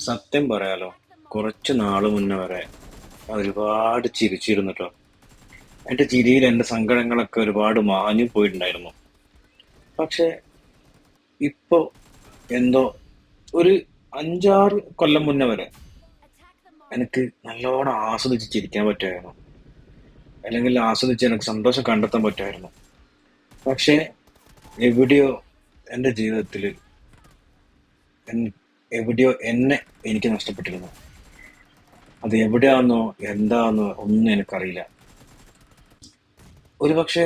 സത്യം പറയാലോ, കുറച്ച് നാള് മുന്നേ വരെ ഒരുപാട് ചിരിച്ചിരുന്നു ട്ടോ. എന്റെ ചിരിയിൽ എന്റെ സങ്കടങ്ങളൊക്കെ ഒരുപാട് മാഞ്ഞു പോയിട്ടുണ്ടായിരുന്നു. പക്ഷെ ഇപ്പൊ എന്തോ ഒരു 5-6 കൊല്ലം മുന്നേ വരെ എനിക്ക് നല്ലോണം ആസ്വദിച്ച് ചിരിക്കാൻ പറ്റുമായിരുന്നു. അല്ലെങ്കിൽ ആസ്വദിച്ച് എനിക്ക് സന്തോഷം കണ്ടെത്താൻ പറ്റുമായിരുന്നു. പക്ഷെ എവിടെയോ എന്റെ ജീവിതത്തില് എൻ- എവിടെയോ എന്നെ എനിക്ക് നഷ്ടപ്പെട്ടിരുന്നു. അത് എവിടെയാണെന്നോ എന്താണെന്നോ ഒന്നും എനിക്കറിയില്ല. ഒരുപക്ഷെ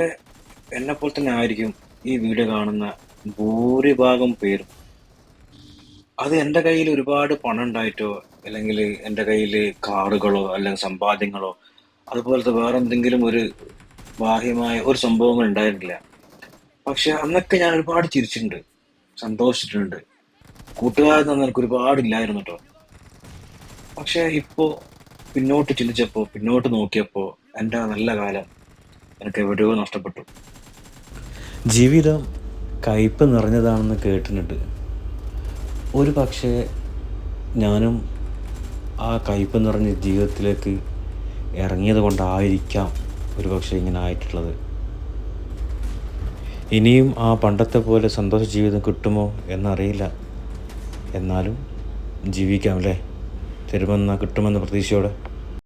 എന്നെപ്പോലെ തന്നെ ആയിരിക്കും ഈ വീഡിയോ കാണുന്ന ഭൂരിഭാഗം പേരും. അത് എൻ്റെ കയ്യിൽ ഒരുപാട് പണം ഉണ്ടായിട്ടോ, അല്ലെങ്കിൽ എൻ്റെ കയ്യിൽ കാറുകളോ അല്ലെങ്കിൽ സമ്പാദ്യങ്ങളോ അതുപോലത്തെ വേറെ എന്തെങ്കിലും ഒരു ബാഹ്യമായ ഒരു സംഭവങ്ങൾ ഉണ്ടായിരുന്നില്ല. പക്ഷെ അന്നൊക്കെ ഞാൻ ഒരുപാട് ചിരിച്ചിട്ടുണ്ട്, സന്തോഷിച്ചിട്ടുണ്ട്. കൂട്ടുകാരെന്ന് പറഞ്ഞാൽ എനിക്ക് ഒരുപാട് ഇല്ലായിരുന്നു കേട്ടോ. പക്ഷെ ഇപ്പോ പിന്നോട്ട് ചിന്തിച്ചപ്പോ, പിന്നോട്ട് നോക്കിയപ്പോ എൻ്റെ ആ നല്ല കാലം എനിക്ക് എവിടെയോ നഷ്ടപ്പെട്ടു. ജീവിതം കയ്പ് നിറഞ്ഞതാണെന്ന് കേട്ടിട്ടുണ്ട്. ഒരു പക്ഷേ ഞാനും ആ കയ്പ് നിറഞ്ഞ ജീവിതത്തിലേക്ക് ഇറങ്ങിയത് കൊണ്ടായിരിക്കാം ഒരു പക്ഷേ ഇങ്ങനെ ആയിട്ടുള്ളത്. ഇനിയും ആ പണ്ടത്തെ പോലെ സന്തോഷ ജീവിതം കിട്ടുമോ എന്നറിയില്ല. എന്നാലും ജീവിക്കാം അല്ലേ, തരുമെന്ന കിട്ടുമെന്ന പ്രതീക്ഷയോടെ.